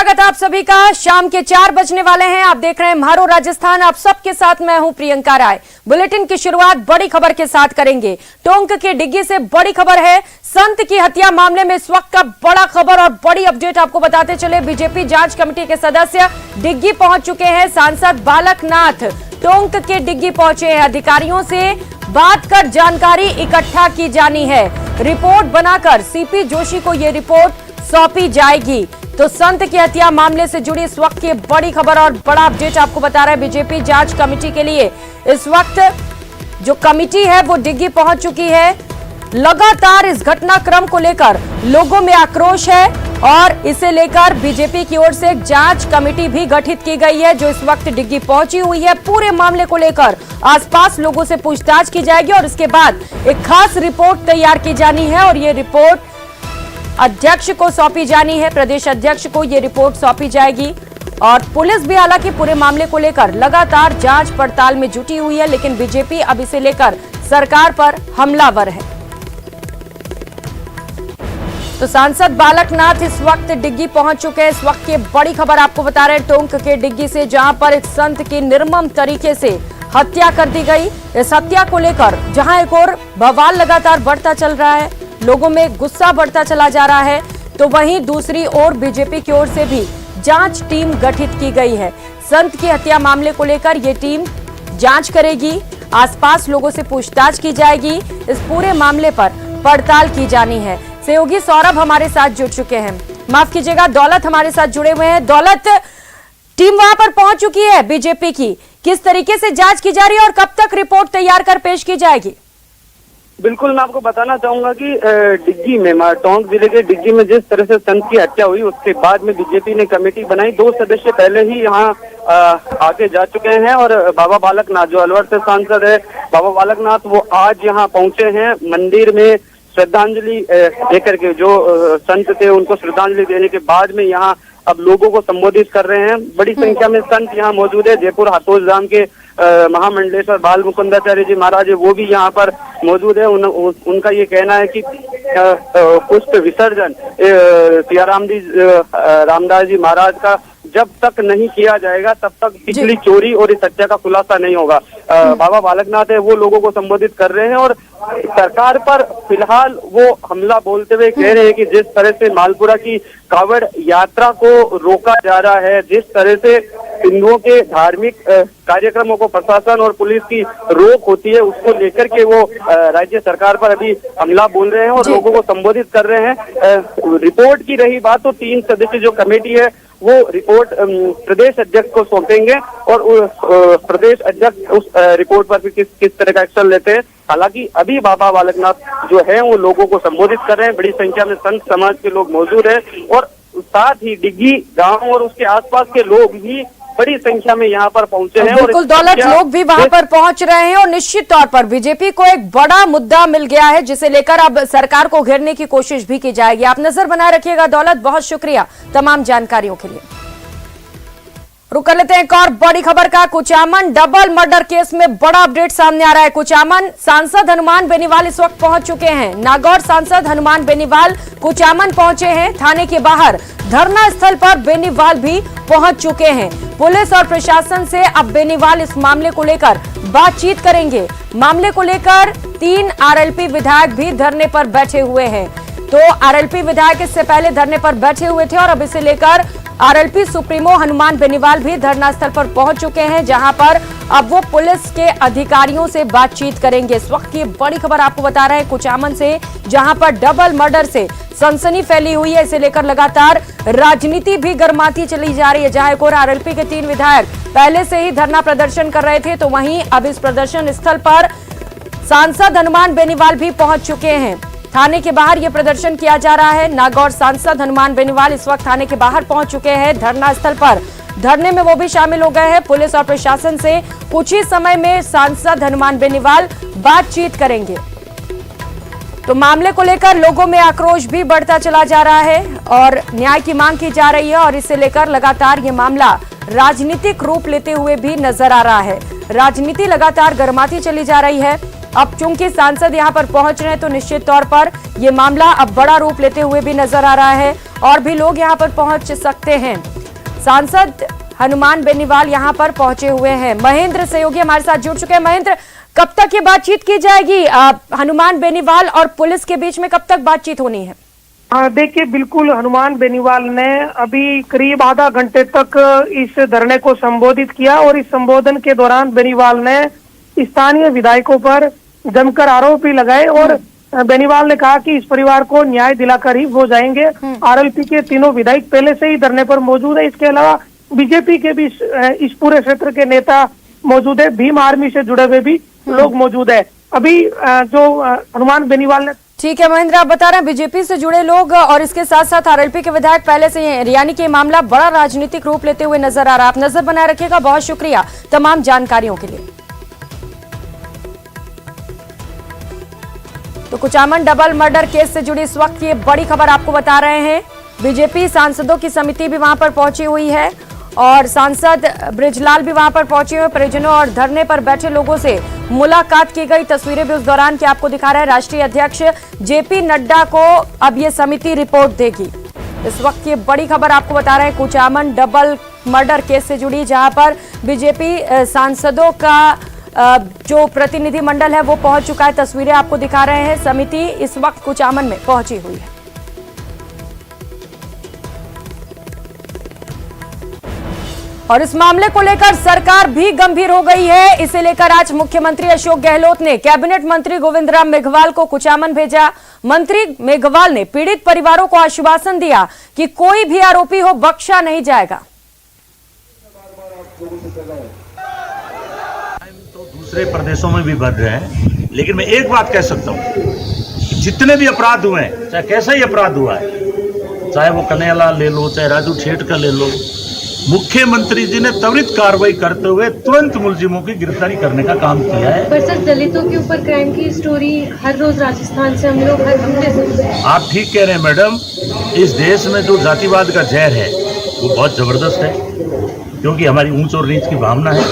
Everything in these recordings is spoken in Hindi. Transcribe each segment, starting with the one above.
स्वागत है आप सभी का। शाम के 4 बजने वाले हैं। आप देख रहे हैं म्हारो राजस्थान। आप सबके साथ मैं हूं प्रियंका राय। बुलेटिन की शुरुआत बड़ी खबर के साथ करेंगे। टोंक के डिग्गी से बड़ी खबर है। संत की हत्या मामले में इस वक्त का बड़ा खबर और बड़ी अपडेट आपको बताते चले। बीजेपी जांच कमेटी के सदस्य डिग्गी पहुंच चुके हैं। सांसद बालक नाथ टोंक के डिग्गी पहुंचे हैं। अधिकारियों से बात कर जानकारी इकट्ठा की जानी है। रिपोर्ट बनाकर सीपी जोशी को यह रिपोर्ट सौंपी जाएगी। तो संत की हत्या मामले से जुड़ी इस वक्त की बड़ी खबर और बड़ा अपडेट आपको बता रहा है बीजेपी जांच कमेटी के लिए। इस वक्त जो कमेटी है वो डिग्गी पहुंच चुकी है। लगातार इस घटनाक्रम को लेकर लोगों में आक्रोश है और इसे लेकर बीजेपी की ओर से एक जांच कमेटी भी गठित की गई है जो इस वक्त डिग्गी पहुंची हुई है। पूरे मामले को लेकर आसपास लोगों से पूछताछ की जाएगी और इसके बाद एक खास रिपोर्ट तैयार की जानी है और ये रिपोर्ट अध्यक्ष को सौंपी जानी है। प्रदेश अध्यक्ष को यह रिपोर्ट सौंपी जाएगी और पुलिस भी हालांकि पूरे मामले को लेकर लगातार जांच पड़ताल में जुटी हुई है, लेकिन बीजेपी अब इसे लेकर सरकार पर हमलावर है। तो सांसद बालक नाथ इस वक्त डिग्गी पहुंच चुके हैं। इस वक्त की बड़ी खबर आपको बता रहे हैं टोंक के डिग्गी से, जहां पर एक संत की निर्मम तरीके से हत्या कर दी गई। इस हत्या को लेकर जहां एक और बवाल लगातार बढ़ता चल रहा है, लोगों में गुस्सा बढ़ता चला जा रहा है, तो वहीं दूसरी ओर बीजेपी की ओर से भी जांच टीम गठित की गई है। संत की हत्या मामले को लेकर यह टीम जांच करेगी। आसपास लोगों से पूछताछ की जाएगी। इस पूरे मामले पर पड़ताल की जानी है। सहयोगी सौरभ हमारे साथ जुड़ चुके हैं, माफ कीजिएगा दौलत हमारे साथ जुड़े हुए हैं। दौलत, टीम वहां पर पहुंच चुकी है बीजेपी की, किस तरीके से जांच की जा रही है और कब तक रिपोर्ट तैयार कर पेश की जाएगी? बिल्कुल, मैं आपको बताना चाहूंगा कि डिग्गी में, टोंक जिले के डिग्गी में जिस तरह से संत की हत्या हुई उसके बाद में बीजेपी ने कमेटी बनाई। 2 सदस्य पहले ही यहाँ आगे जा चुके हैं और बाबा बालक नाथ जो अलवर से सांसद है, बाबा बालक नाथ वो आज यहाँ पहुंचे हैं। मंदिर में श्रद्धांजलि देकर के जो संत थे उनको श्रद्धांजलि देने के बाद में यहाँ अब लोगों को संबोधित कर रहे हैं। बड़ी संख्या में संत यहाँ मौजूद है। जयपुर हाथोस धाम के महामंडलेश्वर बाल मुकुंदाचार्य जी महाराज वो भी यहाँ पर मौजूद है। उनका ये कहना है कि पुष्प विसर्जन रामदास जी महाराज का जब तक नहीं किया जाएगा तब तक पिछली चोरी और इस हत्या का खुलासा नहीं होगा। बाबा बालकनाथ है वो लोगों को संबोधित कर रहे हैं और सरकार पर फिलहाल वो हमला बोलते हुए कह रहे हैं कि जिस तरह से मालपुरा की कावड़ यात्रा को रोका जा रहा है, जिस तरह से हिंदुओं के धार्मिक कार्यक्रमों को प्रशासन और पुलिस की रोक होती है, उसको लेकर के वो राज्य सरकार पर अभी हमला बोल रहे हैं और लोगों को संबोधित कर रहे हैं। रिपोर्ट की रही बात तो 3 सदस्य जो कमेटी है वो रिपोर्ट प्रदेश अध्यक्ष को सौंपेंगे और प्रदेश अध्यक्ष उस रिपोर्ट पर भी किस तरह का एक्शन लेते हैं। हालांकि अभी बाबा बालकनाथ जो है वो लोगों को संबोधित कर रहे हैं। बड़ी संख्या में संत समाज के लोग मौजूद हैं और साथ ही डिग्गी गांव और उसके आसपास के लोग भी बड़ी संख्या में यहाँ पर पहुंचे हैं। बिल्कुल दौलत, लोग भी वहां पर पहुंच रहे हैं और निश्चित तौर पर बीजेपी को एक बड़ा मुद्दा मिल गया है जिसे लेकर अब सरकार को घेरने की कोशिश भी की जाएगी। आप नजर बनाए रखिएगा दौलत, बहुत शुक्रिया तमाम जानकारियों के लिए। रुक कर लेते हैं एक और बड़ी खबर का। कुचामन डबल मर्डर केस में बड़ा अपडेट सामने आ रहा है। कुचामन सांसद हनुमान बेनीवाल इस वक्त पहुंच चुके हैं। नागौर सांसद हनुमान बेनीवाल कुचामन पहुंचे हैं। थाने के बाहर धरना स्थल पर बेनीवाल भी पहुंच चुके हैं। पुलिस और प्रशासन से अब बेनीवाल इस मामले को लेकर बातचीत करेंगे। मामले को लेकर 3 आरएलपी विधायक भी धरने पर बैठे हुए हैं। तो आरएलपी विधायक इससे पहले धरने पर बैठे हुए थे और अब इसे लेकर आरएलपी सुप्रीमो हनुमान बेनीवाल भी धरना स्थल पर पहुंच चुके हैं, जहां पर अब वो पुलिस के अधिकारियों से बातचीत करेंगे। इस वक्त की बड़ी खबर आपको बता रहे हैं कुचामन से, जहां पर डबल मर्डर से सनसनी फैली हुई है। इसे लेकर लगातार राजनीति भी गर्माती चली जा रही है। जहां एक और आरएलपी के 3 विधायक पहले से ही धरना प्रदर्शन कर रहे थे, तो वहीं अब इस प्रदर्शन स्थल पर सांसद हनुमान बेनीवाल भी पहुंच चुके हैं। थाने के बाहर यह प्रदर्शन किया जा रहा है। नागौर सांसद हनुमान बेनीवाल इस वक्त थाने के बाहर पहुंच चुके हैं धरना स्थल पर। धरने में वो भी शामिल हो गए हैं। पुलिस और प्रशासन से कुछ ही समय में सांसद हनुमान बेनीवाल बातचीत करेंगे। तो मामले को लेकर लोगों में आक्रोश भी बढ़ता चला जा रहा है और न्याय की मांग की जा रही है और इसे लेकर लगातार ये मामला राजनीतिक रूप लेते हुए भी नजर आ रहा है। राजनीति लगातार गर्माती चली जा रही है। अब चूंकि सांसद यहां पर पहुंच रहे हैं तो निश्चित तौर पर यह मामला अब बड़ा रूप लेते हुए भी नजर आ रहा है और भी लोग यहां पर पहुंच सकते हैं। सांसद हनुमान बेनीवाल यहां पर पहुंचे हुए हैं। महेंद्र सहयोगी हमारे साथ जुड़ चुके हैं। महेंद्र, कब तक ये बातचीत की जाएगी? हनुमान बेनीवाल और पुलिस के बीच में कब तक बातचीत होनी है? देखिए, बिल्कुल हनुमान बेनीवाल ने अभी करीब आधा घंटे तक इस धरने को संबोधित किया और इस संबोधन के दौरान बेनीवाल ने स्थानीय विधायकों पर जमकर आरोप भी लगाए और बेनीवाल ने कहा कि इस परिवार को न्याय दिलाकर ही वो जाएंगे। आरएलपी के तीनों विधायक पहले से ही धरने पर मौजूद है। इसके अलावा बीजेपी के भी इस पूरे क्षेत्र के नेता मौजूद है। भीम आर्मी से जुड़े हुए भी लोग मौजूद है। अभी जो हनुमान बेनीवाल ने ठीक है महेंद्र, आप बता रहे हैं बीजेपी से जुड़े लोग और इसके साथ साथ आरएलपी के विधायक पहले से ही, यानी कि मामला बड़ा राजनीतिक रूप लेते हुए नजर आ रहा है। आप नजर बनाए रखिएगा। बहुत शुक्रिया तमाम जानकारियों के लिए। तो कुचामन डबल मर्डर केस से जुड़ी इस वक्त ये बड़ी खबर आपको बता रहे हैं। बीजेपी सांसदों की समिति भी वहां पर पहुंची हुई है और सांसद बृजलाल भी वहां पर पहुंचे हुए। परिजनों और धरने पर बैठे लोगों से मुलाकात की गई। तस्वीरें भी उस दौरान की आपको दिखा रहा है। राष्ट्रीय अध्यक्ष जेपी नड्डा को अब ये समिति रिपोर्ट देगी। इस वक्त ये बड़ी खबर आपको बता रहे हैं कुचामन डबल मर्डर केस से जुड़ी, जहां पर बीजेपी सांसदों का जो प्रतिनिधि मंडल है वो पहुंच चुका है। तस्वीरें आपको दिखा रहे हैं। समिति इस वक्त कुचामन में पहुंची हुई है। और इस मामले को लेकर सरकार भी गंभीर हो गई है। इसे लेकर आज मुख्यमंत्री अशोक गहलोत ने कैबिनेट मंत्री गोविंद राम मेघवाल को कुचामन भेजा। मंत्री मेघवाल ने पीड़ित परिवारों को आश्वासन दिया कि कोई भी आरोपी हो बख्शा नहीं जाएगा। तो दूसरे प्रदेशों में भी बढ़ रहे हैं, लेकिन मैं एक बात कह सकता हूं, जितने भी अपराध हुए हैं, चाहे कैसा ही अपराध हुआ है, चाहे वो कन्हैयालाल ले लो, चाहे राजू ठेठ का ले लो, मुख्यमंत्री जी ने त्वरित कार्रवाई करते हुए तुरंत मुलजिमों की गिरफ्तारी करने का काम किया है। पर सर, दलितों के ऊपर क्राइम की स्टोरी हर रोज राजस्थान से हम लोग हर हफ्ते सुनते हैं। आप ठीक कह रहे हैं मैडम, इस देश में जो जातिवाद का जहर है वो बहुत जबरदस्त है, क्योंकि हमारी ऊंच और नीच की भावना है।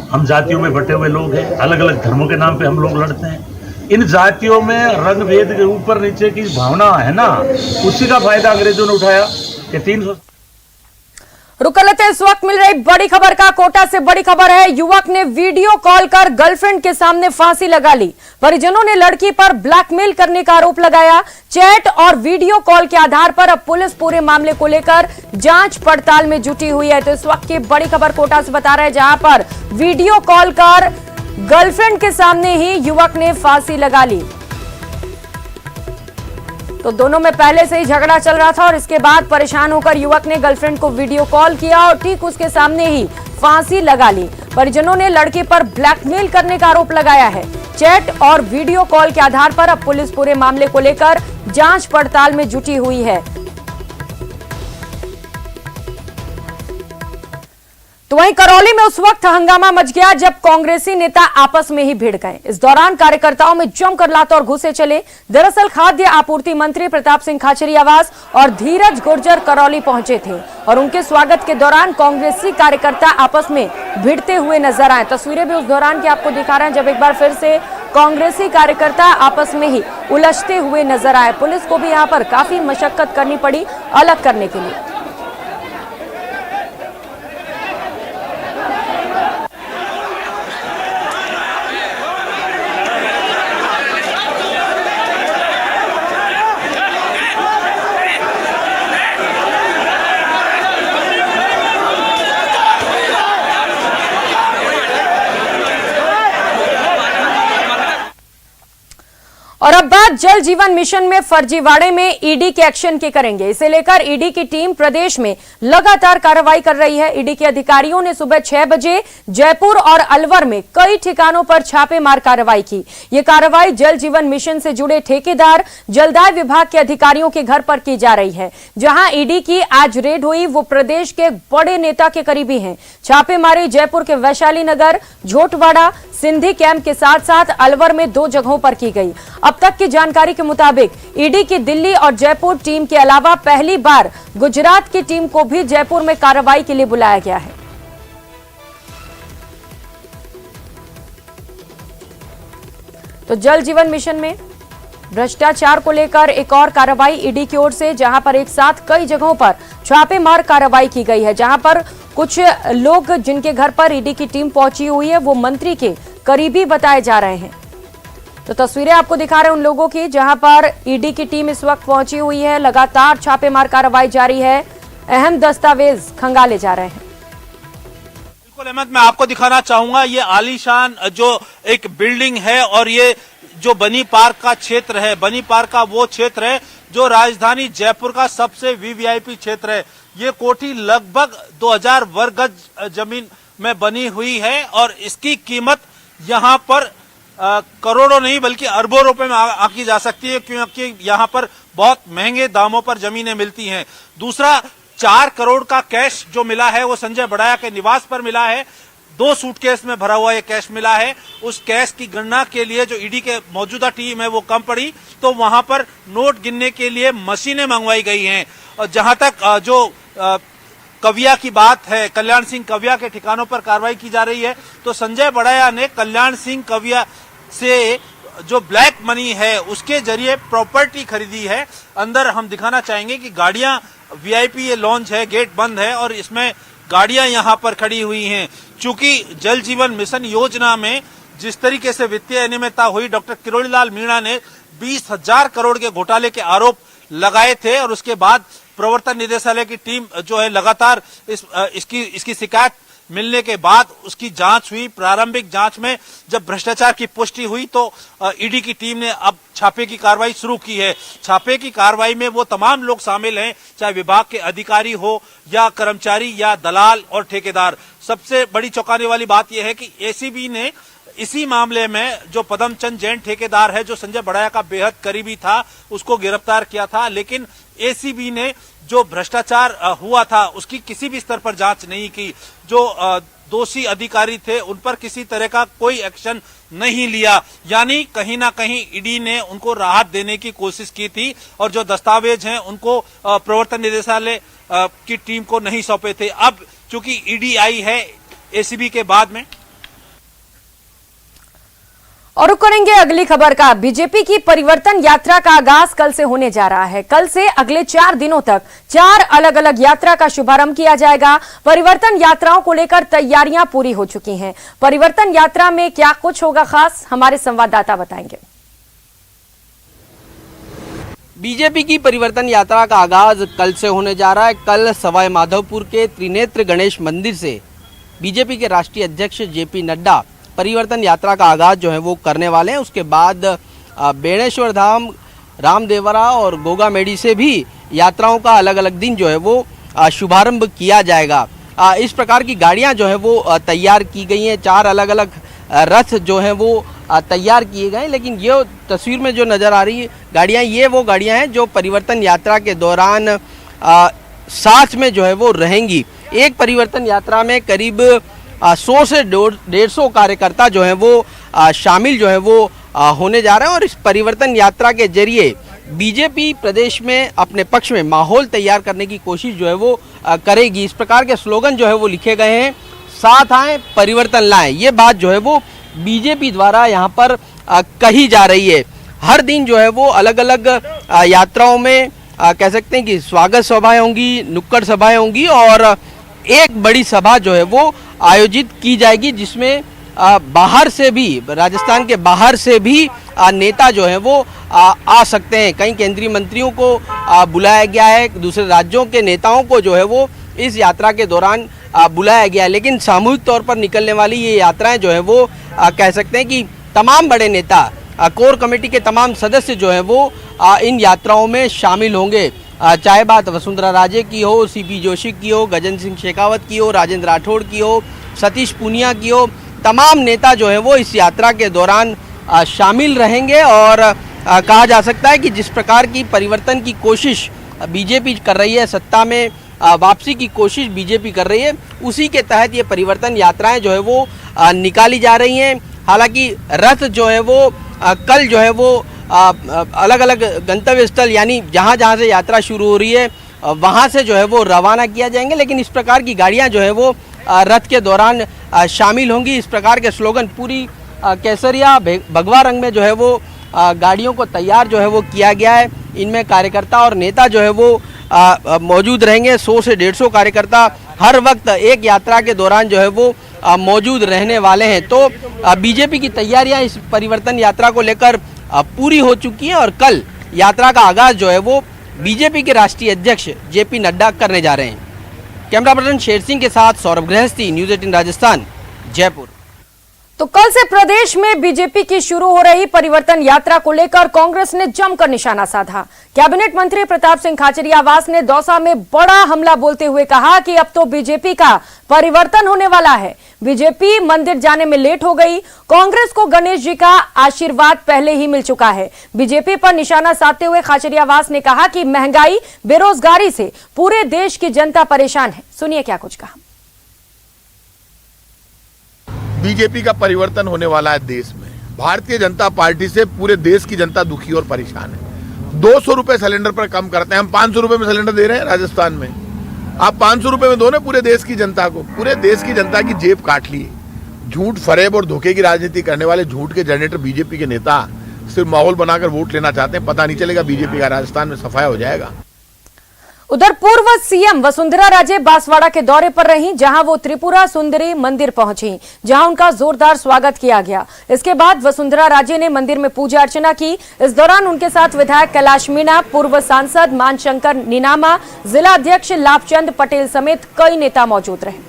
हम जातियों में बटे हुए लोग हैं, अलग अलग धर्मों के नाम पे हम लोग लड़ते हैं। इन जातियों में रंग भेद के ऊपर नीचे की भावना है ना, उसी का फायदा अंग्रेजों ने उठाया कि 300। रुक लेते हैं इस वक्त मिल रही बड़ी खबर का। कोटा से बड़ी खबर है। युवक ने वीडियो कॉल कर गर्लफ्रेंड के सामने फांसी लगा ली। परिजनों ने लड़की पर ब्लैकमेल करने का आरोप लगाया। चैट और वीडियो कॉल के आधार पर अब पुलिस पूरे मामले को लेकर जांच पड़ताल में जुटी हुई है। तो इस वक्त की बड़ी खबर कोटा से बता रहे हैं, जहां पर वीडियो कॉल कर गर्लफ्रेंड के सामने ही युवक ने फांसी लगा ली। तो दोनों में पहले से ही झगड़ा चल रहा था और इसके बाद परेशान होकर युवक ने गर्लफ्रेंड को वीडियो कॉल किया और ठीक उसके सामने ही फांसी लगा ली। परिजनों ने लड़की पर ब्लैकमेल करने का आरोप लगाया है। चैट और वीडियो कॉल के आधार पर अब पुलिस पूरे मामले को लेकर जांच पड़ताल में जुटी हुई है। तो वहीं करौली में उस वक्त हंगामा मच गया जब कांग्रेसी नेता आपस में ही भिड़ गए। इस दौरान कार्यकर्ताओं में जमकर लात और घूसे चले। दरअसल खाद्य आपूर्ति मंत्री प्रताप सिंह खाचरियावास और धीरज गुर्जर करौली पहुंचे थे और उनके स्वागत के दौरान कांग्रेसी कार्यकर्ता आपस में भिड़ते हुए नजर आए। तस्वीरें भी उस दौरान की आपको दिखा रहे हैं, जब एक बार फिर से कांग्रेसी कार्यकर्ता आपस में ही उलझते हुए नजर आए। पुलिस को भी यहां पर काफी मशक्कत करनी पड़ी अलग करने के लिए। और अब बात जल जीवन मिशन में फर्जीवाड़े में ईडी के एक्शन की करेंगे। इसे लेकर ईडी की टीम प्रदेश में लगातार कार्रवाई कर रही है। ईडी के अधिकारियों ने सुबह 6 बजे जयपुर और अलवर में कई ठिकानों पर छापेमार कार्रवाई की। ये कार्रवाई जल जीवन मिशन से जुड़े ठेकेदार, जलदाय विभाग के अधिकारियों के घर पर की जा रही है। जहां ईडी की आज रेड हुई वो प्रदेश के बड़े नेता के करीबी हैं। छापेमारी जयपुर के वैशाली नगर, झोटवाड़ा, सिंधी कैंप के साथ साथ अलवर में 2 जगहों पर की गई। अब तक की जानकारी के मुताबिक ईडी की दिल्ली और जयपुर टीम के अलावा पहली बार गुजरात की टीम को भी जयपुर में कार्रवाई के लिए बुलाया गया है। तो जल जीवन मिशन में भ्रष्टाचार को लेकर एक और कार्रवाई ईडी की ओर से, जहां पर एक साथ कई जगहों पर छापेमार कार्रवाई की गई है, जहां पर कुछ लोग जिनके घर पर ईडी की टीम पहुंची हुई है वो मंत्री के करीबी बताए जा रहे हैं। तो तस्वीरें आपको दिखा रहे हैं उन लोगों की जहां पर ईडी की टीम इस वक्त पहुंची हुई है। लगातार छापेमार कार्रवाई जारी है, अहम दस्तावेज खंगाले जा रहे हैं। बिल्कुल अहमद, मैं आपको दिखाना चाहूंगा ये आलीशान जो एक बिल्डिंग है और ये जो बनी पार्क का क्षेत्र है, बनी पार्क का वो क्षेत्र है जो राजधानी जयपुर का सबसे वीवीआईपी क्षेत्र है। ये कोठी लगभग 2000 वर्ग गज जमीन में बनी हुई है और इसकी कीमत यहाँ पर करोड़ों नहीं बल्कि अरबों रुपए में आंकी जा सकती है, क्योंकि यहाँ पर बहुत महंगे दामों पर जमीनें मिलती हैं। दूसरा, 4 करोड़ का कैश जो मिला है वो संजय बड़ाया के निवास पर मिला है। 2 सूटकेस में भरा हुआ ये कैश मिला है। उस कैश की गणना के लिए जो ईडी के मौजूदा टीम है वो कम पड़ी, तो वहां पर नोट गिनने के लिए मशीनें मंगवाई गई हैं। और जहां तक जो कविया की बात है, कल्याण सिंह कविया के ठिकानों पर कार्रवाई की जा रही है, तो संजय बड़ाया ने कल्याण सिंह कविया से जो ब्लैक मनी है उसके जरिए प्रॉपर्टी खरीदी है। अंदर हम दिखाना चाहेंगे कि गाड़ियां वीआईपी ये लॉन्च है, गेट बंद है और इसमें गाड़ियां यहां पर खड़ी हुई हैं। चूंकि जल जीवन मिशन योजना में जिस तरीके से वित्तीय अनियमितता हुई, डॉक्टर किरोड़ीलाल मीणा ने 20,000 करोड़ के घोटाले के आरोप लगाए थे और उसके बाद प्रवर्तन निदेशालय की टीम जो है लगातार इसकी शिकायत मिलने के बाद उसकी जांच हुई। प्रारंभिक जांच में जब भ्रष्टाचार की पुष्टि हुई तो ईडी की टीम ने अब छापे की कार्रवाई शुरू की है। छापे की कार्रवाई में वो तमाम लोग शामिल हैं, चाहे विभाग के अधिकारी हो या कर्मचारी या दलाल और ठेकेदार। सबसे बड़ी चौंकाने वाली बात यह है कि एसीबी ने इसी मामले में जो पदमचंद जैन ठेकेदार है जो संजय बड़ाया का बेहद करीबी था उसको गिरफ्तार किया था, लेकिन एसीबी ने जो भ्रष्टाचार हुआ था उसकी किसी भी स्तर पर जांच नहीं की। जो दोषी अधिकारी थे उन पर किसी तरह का कोई एक्शन नहीं लिया, यानी कहीं ना कहीं ईडी ने उनको राहत देने की कोशिश की थी और जो दस्तावेज हैं उनको प्रवर्तन निदेशालय की टीम को नहीं सौंपे थे। अब चूंकि ईडी आई है एसीबी के बाद में। और रुक करेंगे अगली खबर का। बीजेपी की परिवर्तन यात्रा का आगाज कल से होने जा रहा है। कल से अगले 4 दिनों तक 4 अलग अलग यात्रा का शुभारंभ किया जाएगा। परिवर्तन यात्राओं को लेकर तैयारियां पूरी हो चुकी हैं। परिवर्तन यात्रा में क्या कुछ होगा खास, हमारे संवाददाता बताएंगे। बीजेपी की परिवर्तन यात्रा का आगाज कल से होने जा रहा है। कल सवाई माधोपुर के त्रिनेत्र गणेश मंदिर से बीजेपी के राष्ट्रीय अध्यक्ष जेपी नड्डा परिवर्तन यात्रा का आगाज जो है वो करने वाले हैं। उसके बाद बेणेश्वर धाम, रामदेवरा और गोगा मेडी से भी यात्राओं का अलग अलग दिन जो है वो शुभारंभ किया जाएगा। इस प्रकार की गाड़ियां जो है वो तैयार की गई हैं। 4 अलग अलग रथ जो हैं वो तैयार किए गए, लेकिन ये तस्वीर में जो नज़र आ रही है गाड़ियां, ये वो गाड़ियां हैं जो परिवर्तन यात्रा के दौरान साथ में जो है वो रहेंगी। एक परिवर्तन यात्रा में करीब 100 से 150 कार्यकर्ता जो हैं वो शामिल जो है वो होने जा रहे हैं और इस परिवर्तन यात्रा के जरिए बीजेपी प्रदेश में अपने पक्ष में माहौल तैयार करने की कोशिश जो है वो करेगी। इस प्रकार के स्लोगन जो है वो लिखे गए हैं, साथ आए परिवर्तन लाएं। ये बात जो है वो बीजेपी द्वारा यहाँ पर कही जा रही है। हर दिन जो है वो अलग अलग यात्राओं में कह सकते हैं कि स्वागत सभाएं होंगी, नुक्कड़ सभाएं होंगी और एक बड़ी सभा जो है वो आयोजित की जाएगी, जिसमें बाहर से भी, राजस्थान के बाहर से भी नेता जो है वो आ सकते हैं। कई केंद्रीय मंत्रियों को बुलाया गया है, दूसरे राज्यों के नेताओं को जो है वो इस यात्रा के दौरान बुलाया गया है। लेकिन सामूहिक तौर पर निकलने वाली ये यात्राएं जो है वो कह सकते हैं कि तमाम बड़े नेता, कोर कमेटी के तमाम सदस्य जो है वो इन यात्राओं में शामिल होंगे। चाहे बात वसुंधरा राजे की हो, सीपी जोशी की हो, गजेंद्र सिंह शेखावत की हो, राजेंद्र राठौड़ की हो, सतीश पूनिया की हो, तमाम नेता जो है वो इस यात्रा के दौरान शामिल रहेंगे। और कहा जा सकता है कि जिस प्रकार की परिवर्तन की कोशिश बीजेपी कर रही है, सत्ता में वापसी की कोशिश बीजेपी कर रही है, उसी के तहत ये परिवर्तन यात्राएं जो है वो निकाली जा रही हैं। हालांकि रथ जो है वो कल जो है वो अलग अलग गंतव्य स्थल यानी जहाँ जहाँ से यात्रा शुरू हो रही है वहाँ से जो है वो रवाना किया जाएंगे, लेकिन इस प्रकार की गाड़ियाँ जो है वो रथ के दौरान शामिल होंगी। इस प्रकार के स्लोगन पूरी केसरिया भगवा रंग में जो है वो गाड़ियों को तैयार जो है वो किया गया है। इनमें कार्यकर्ता और नेता जो है वो मौजूद रहेंगे। 100 से 150 कार्यकर्ता हर वक्त एक यात्रा के दौरान जो है वो मौजूद रहने वाले हैं। तो बीजेपी की तैयारियां इस परिवर्तन यात्रा को लेकर पूरी हो चुकी हैं और कल यात्रा का आगाज जो है वो बीजेपी के राष्ट्रीय अध्यक्ष जेपी नड्डा करने जा रहे हैं। कैमरा पर्सन शेर सिंह के साथ सौरभ गृहस्थी, न्यूज़ 18 राजस्थान, जयपुर। तो कल से प्रदेश में बीजेपी की शुरू हो रही परिवर्तन यात्रा को लेकर कांग्रेस ने जमकर निशाना साधा। कैबिनेट मंत्री प्रताप सिंह खाचरियावास ने दौसा में बड़ा हमला बोलते हुए कहा कि अब तो बीजेपी का परिवर्तन होने वाला है। बीजेपी मंदिर जाने में लेट हो गई। कांग्रेस को गणेश जी का आशीर्वाद पहले ही मिल चुका है। बीजेपी पर निशाना साधते हुए खाचरियावास ने कहा कि महंगाई, बेरोजगारी से पूरे देश की जनता परेशान है। सुनिए क्या कुछ कहा। बीजेपी का परिवर्तन होने वाला है देश में। भारतीय जनता पार्टी से पूरे देश की जनता दुखी और परेशान है। 200 रुपए सिलेंडर पर कम करते हैं, हम 500 रुपए में सिलेंडर दे रहे हैं राजस्थान में। आप 500 रुपए में दो ना पूरे देश की जनता को। पूरे देश की जनता की जेब काट ली। झूठ, फरेब और धोखे की राजनीति करने वाले झूठ के जनरेटर बीजेपी के नेता सिर्फ माहौल बनाकर वोट लेना चाहते हैं। पता नहीं चलेगा बीजेपी का राजस्थान में सफाया हो जाएगा। उधर पूर्व सीएम वसुंधरा राजे बांसवाड़ा के दौरे पर रहीं, जहां वो त्रिपुरा सुंदरी मंदिर पहुंची, जहां उनका जोरदार स्वागत किया गया। इसके बाद वसुंधरा राजे ने मंदिर में पूजा अर्चना की। इस दौरान उनके साथ विधायक कैलाश मीणा, पूर्व सांसद मानशंकर नीनामा, जिला अध्यक्ष लाभचंद पटेल समेत कई नेता मौजूद रहे।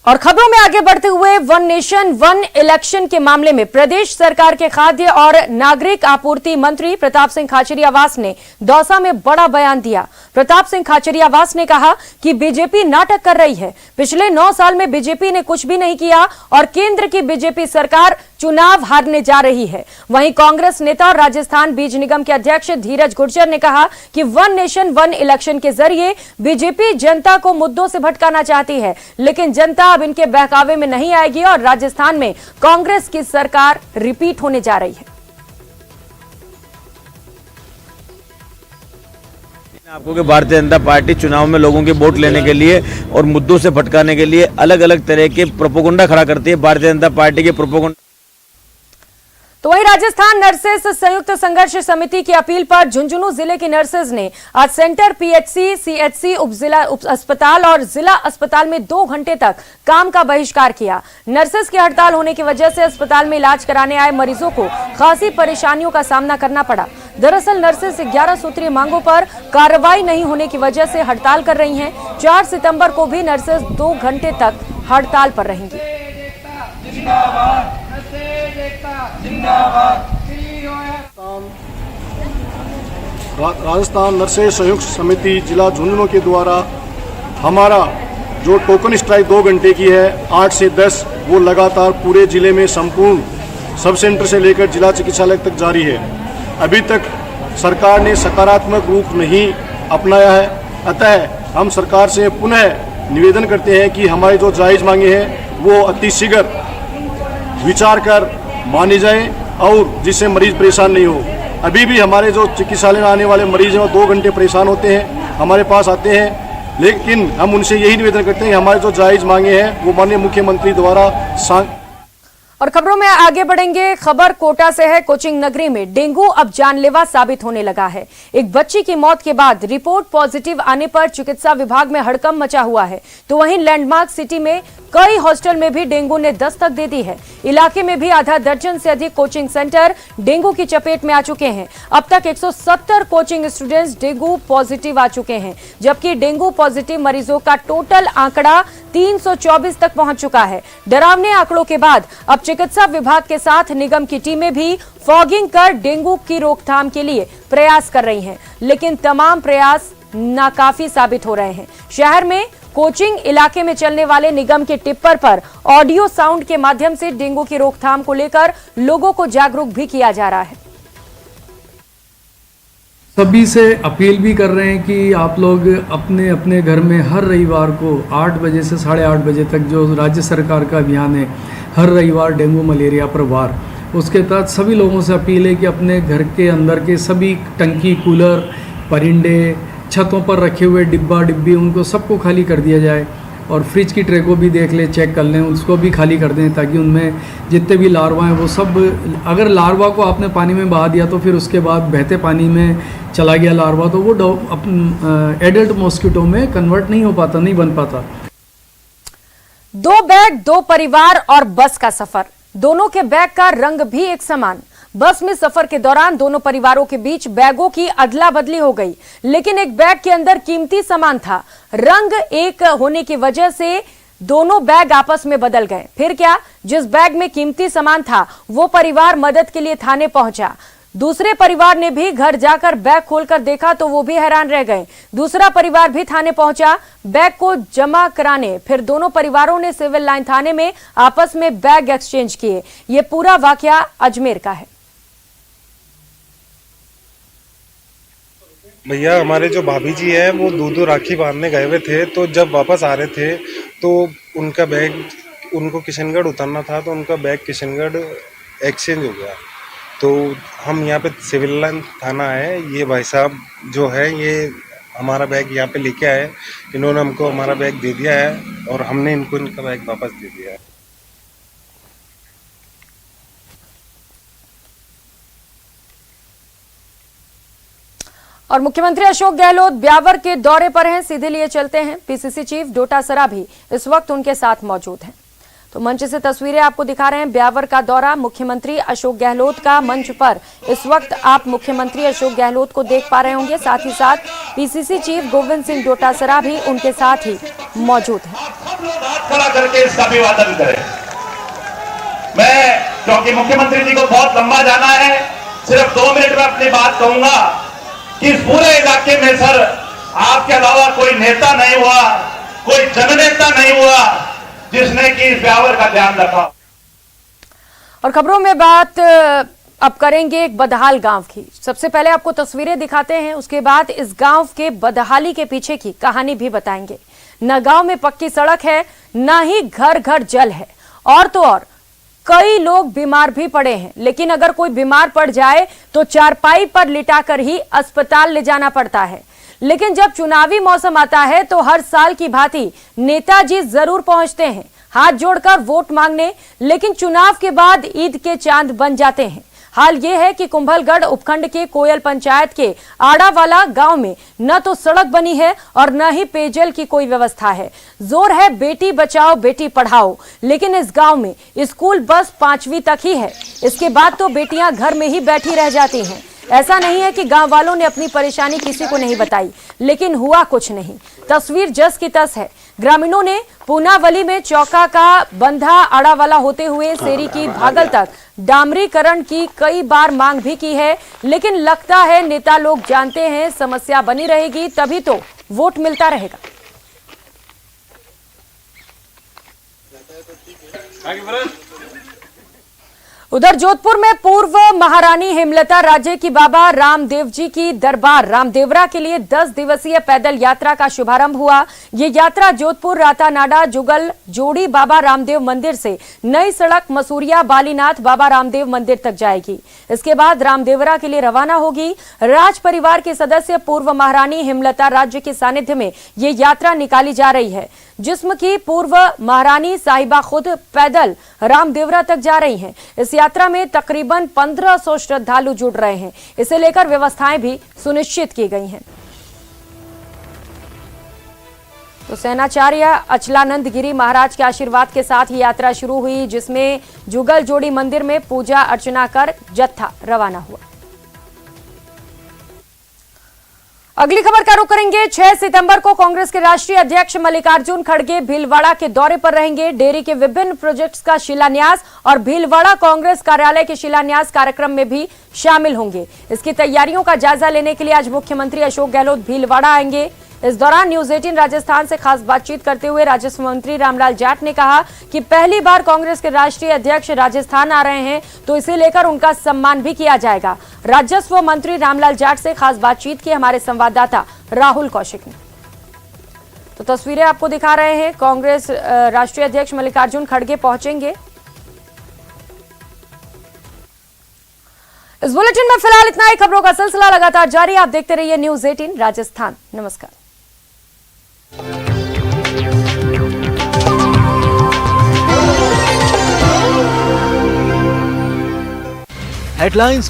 और खबरों में आगे बढ़ते हुए वन नेशन वन इलेक्शन के मामले में प्रदेश सरकार के खाद्य और नागरिक आपूर्ति मंत्री प्रताप सिंह खाचरियावास ने दौसा में बड़ा बयान दिया। प्रताप सिंह खाचरियावास ने कहा कि बीजेपी नाटक कर रही है। पिछले 9 साल में बीजेपी ने कुछ भी नहीं किया और केंद्र की बीजेपी सरकार चुनाव हारने जा रही है। वहीं कांग्रेस नेता और राजस्थान बीज निगम के अध्यक्ष धीरज गुर्जर ने कहा कि वन नेशन वन इलेक्शन के जरिए बीजेपी जनता को मुद्दों से भटकाना चाहती है, लेकिन जनता अब इनके बहकावे में नहीं आएगी और राजस्थान में कांग्रेस की सरकार रिपीट होने जा रही है। आपको कि भारतीय जनता पार्टी चुनाव में लोगों के वोट लेने के लिए और मुद्दों से भटकाने के लिए अलग अलग तरह के प्रोपोगंडा खड़ा करती है। भारतीय जनता पार्टी के प्रोपोगंडा। तो वही राजस्थान नर्सेस संयुक्त संघर्ष समिति की अपील पर झुंझुनू जिले की नर्सेस ने आज सेंटर, पीएचसी, सीएचसी, उपजिला अस्पताल और जिला अस्पताल में 2 घंटे तक काम का बहिष्कार किया। नर्सेस की हड़ताल होने की वजह से अस्पताल में इलाज कराने आए मरीजों को खासी परेशानियों का सामना करना पड़ा। दरअसल नर्सेस 11 सूत्रीय मांगों पर कार्रवाई नहीं होने की वजह से हड़ताल कर रही हैं। 4 सितंबर को भी नर्सेस 2 घंटे तक हड़ताल पर रहेंगी। राजस्थान नर्सेस संयुक्त समिति जिला झुंझुनू के द्वारा हमारा जो टोकन स्ट्राइक 2 घंटे की है 8 से 10, वो लगातार पूरे जिले में संपूर्ण सब सेंटर से लेकर जिला चिकित्सालय तक जारी है। अभी तक सरकार ने सकारात्मक रूप नहीं अपनाया है। अतः हम सरकार से पुनः निवेदन करते हैं कि हमारी जो जायज़ मांगे हैं वो अतिशीघ्र विचार कर मानी जाए और जिससे मरीज परेशान नहीं हो। अभी भी हमारे जो चिकित्सालय में आने वाले मरीज हैं वो 2 घंटे परेशान होते हैं, हमारे पास आते हैं, लेकिन हम उनसे यही निवेदन करते हैं कि हमारे जो जायज़ मांगे हैं वो माननीय मुख्यमंत्री द्वारा। और खबरों में आगे बढ़ेंगे। खबर कोटा से है। कोचिंग नगरी में डेंगू अब जानलेवा साबित होने लगा है। एक बच्ची की मौत के बाद रिपोर्ट पॉजिटिव आने पर चिकित्सा विभाग में हड़कंप मचा हुआ है। तो वहीं लैंडमार्क सिटी में कई हॉस्टल में भी डेंगू ने दस्तक दे दी है। इलाके में भी आधा दर्जन से अधिक कोचिंग सेंटर डेंगू की चपेट में आ चुके हैं। अब तक 170 कोचिंग स्टूडेंट्स डेंगू पॉजिटिव आ चुके हैं, जबकि डेंगू पॉजिटिव मरीजों का टोटल आंकड़ा 324 तक पहुंच चुका है। डरावने आंकड़ों के बाद अब चिकित्सा विभाग के साथ निगम की टीमें भी फॉगिंग कर डेंगू की रोकथाम के लिए प्रयास कर रही हैं, लेकिन तमाम प्रयास नाकाफी साबित हो रहे हैं। शहर में कोचिंग इलाके में चलने वाले निगम के टिप्पर पर ऑडियो साउंड के माध्यम से डेंगू की रोकथाम को लेकर लोगों को जागरूक भी किया जा रहा है। सभी से अपील भी कर रहे हैं कि आप लोग अपने अपने घर में हर रविवार को 8 बजे से 8:30 बजे तक जो राज्य सरकार का अभियान है, हर रविवार डेंगू मलेरिया पर वार, उसके तहत सभी लोगों से अपील है कि अपने घर के अंदर के सभी टंकी, कूलर, परिंदे, छतों पर रखे हुए डिब्बा डिब्बी, उनको सबको खाली कर दिया जाए और फ्रिज की ट्रे को भी देख लें, चेक कर लें, उसको भी खाली कर दें ताकि उनमें जितने भी लार्वा हैं वो सब, अगर लार्वा को आपने पानी में बहा दिया तो फिर उसके बाद बहते पानी में चला गया लार्वा तो वो एडल्ट मॉस्किटो में कन्वर्ट नहीं हो पाता, नहीं बन पाता। 2 बैग 2 परिवार और बस का सफर, दोनों के बैग का रंग भी एक समान। बस में सफर के दौरान दोनों परिवारों के बीच बैगों की अदला बदली हो गई, लेकिन एक बैग के अंदर कीमती सामान था। रंग एक होने की वजह से दोनों बैग आपस में बदल गए। फिर क्या, जिस बैग में कीमती सामान था वो परिवार मदद के लिए थाने पहुंचा। दूसरे परिवार ने भी घर जाकर बैग खोलकर देखा तो वो भी हैरान रह गए। दूसरा परिवार भी थाने पहुंचा बैग को जमा कराने। फिर दोनों परिवारों ने सिविल लाइन थाने में आपस में बैग एक्सचेंज किए। ये पूरा वाकया अजमेर का है। भैया, हमारे जो भाभी जी है वो दूध राखी बांधने गए हुए थे, तो जब वापस आ रहे थे तो उनका बैग, उनको किशनगढ़ उतरना था तो उनका बैग किशनगढ़ एक्सचेंज हो गया। तो हम यहाँ पे सिविल लाइन थाना है, ये भाई साहब जो है ये हमारा बैग यहाँ पे लेके आए, इन्होंने हमको हमारा बैग दे दिया है और हमने इनको इनका बैग वापस दे दिया है। और मुख्यमंत्री अशोक गहलोत ब्यावर के दौरे पर हैं, सीधे लिए चलते हैं। पीसीसी चीफ डोटासरा भी इस वक्त उनके साथ मौजूद हैं। तो मंच से तस्वीरें आपको दिखा रहे हैं। ब्यावर का दौरा मुख्यमंत्री अशोक गहलोत का, मंच पर इस वक्त आप मुख्यमंत्री अशोक गहलोत को देख पा रहे होंगे। साथ ही साथ पीसीसी चीफ गोविंद सिंह डोटासरा भी उनके साथ ही मौजूद हैं। खड़ा करके इसका अभिवादन करें। मैं, क्योंकि मुख्यमंत्री जी को बहुत लंबा जाना है, सिर्फ 2 मिनट में अपनी बात कहूंगा कि इस पूरे इलाके में सर आपके अलावा कोई नेता नहीं हुआ, कोई जननेता नहीं हुआ जिसने कि इस ब्यावर का ध्यान रखा। और खबरों में बात अब करेंगे एक बदहाल गांव की। सबसे पहले आपको तस्वीरें दिखाते हैं, उसके बाद इस गांव के बदहाली के पीछे की कहानी भी बताएंगे। न गांव में पक्की सड़क है, न ही घर घर जल है, और तो और कई लोग बीमार भी पड़े हैं। लेकिन अगर कोई बीमार पड़ जाए तो चारपाई पर लिटाकर ही अस्पताल ले जाना पड़ता है। लेकिन जब चुनावी मौसम आता है तो हर साल की भांति नेताजी जरूर पहुंचते हैं हाथ जोड़कर वोट मांगने, लेकिन चुनाव के बाद ईद के चांद बन जाते हैं। हाल यह है कि कुंभलगढ़ उपखंड के कोयल पंचायत के आड़ावाला गांव में न तो सड़क बनी है और न ही पेयजल की कोई व्यवस्था है। जोर है बेटी बचाओ बेटी पढ़ाओ, लेकिन इस गांव में स्कूल बस 5वीं तक ही है। इसके बाद तो बेटियां घर में ही बैठी रह जाती हैं। ऐसा नहीं है कि गांव वालों ने अपनी परेशानी किसी को नहीं बताई, लेकिन हुआ कुछ नहीं। तस्वीर जस की तस है। ग्रामीणों ने पूनावली में चौका का बंधा आड़ावाला होते हुए सेरी की भागल तक डामरीकरण की कई बार मांग भी की है, लेकिन लगता है नेता लोग जानते हैं समस्या बनी रहेगी तभी तो वोट मिलता रहेगा। उधर जोधपुर में पूर्व महारानी हेमलता राजे की बाबा रामदेव जी की दरबार रामदेवरा के लिए 10 दिवसीय पैदल यात्रा का शुभारंभ हुआ। ये यात्रा जोधपुर रातानाडा जुगल जोड़ी बाबा रामदेव मंदिर से नई सड़क मसूरिया बालीनाथ बाबा रामदेव मंदिर तक जाएगी। इसके बाद रामदेवरा के लिए रवाना होगी। राज परिवार के सदस्य पूर्व महारानी हेमलता राज्य के सानिध्य में ये यात्रा निकाली जा रही है, जिसमें की पूर्व महारानी साहिबा खुद पैदल रामदेवरा तक जा रही हैं। इस यात्रा में तकरीबन 1500 श्रद्धालु जुड़ रहे हैं। इसे लेकर व्यवस्थाएं भी सुनिश्चित की गई हैं। तो सेनाचार्य अचलानंद गिरी महाराज के आशीर्वाद के साथ ही यात्रा शुरू हुई, जिसमें जुगल जोड़ी मंदिर में पूजा अर्चना कर जत्था रवाना हुआ। अगली खबर का रुख करेंगे। 6 सितंबर को कांग्रेस के राष्ट्रीय अध्यक्ष मल्लिकार्जुन खड़गे भीलवाड़ा के दौरे पर रहेंगे। डेयरी के विभिन्न प्रोजेक्ट्स का शिलान्यास और भीलवाड़ा कांग्रेस कार्यालय के शिलान्यास कार्यक्रम में भी शामिल होंगे। इसकी तैयारियों का जायजा लेने के लिए आज मुख्यमंत्री अशोक गहलोत भीलवाड़ा आएंगे। इस दौरान न्यूज 18 राजस्थान से खास बातचीत करते हुए राजस्व मंत्री रामलाल जाट ने कहा कि पहली बार कांग्रेस के राष्ट्रीय अध्यक्ष राजस्थान आ रहे हैं, तो इसे लेकर उनका सम्मान भी किया जाएगा। राजस्व मंत्री रामलाल जाट से खास बातचीत की हमारे संवाददाता राहुल कौशिक ने। तो तस्वीरें आपको दिखा रहे हैं। कांग्रेस राष्ट्रीय अध्यक्ष मल्लिकार्जुन खड़गे पहुंचेंगे। इस बुलेटिन में फिलहाल इतना ही। खबरों का सिलसिला लगातार जारी। आप देखते रहिए न्यूज 18 राजस्थान। नमस्कार। हेडलाइंस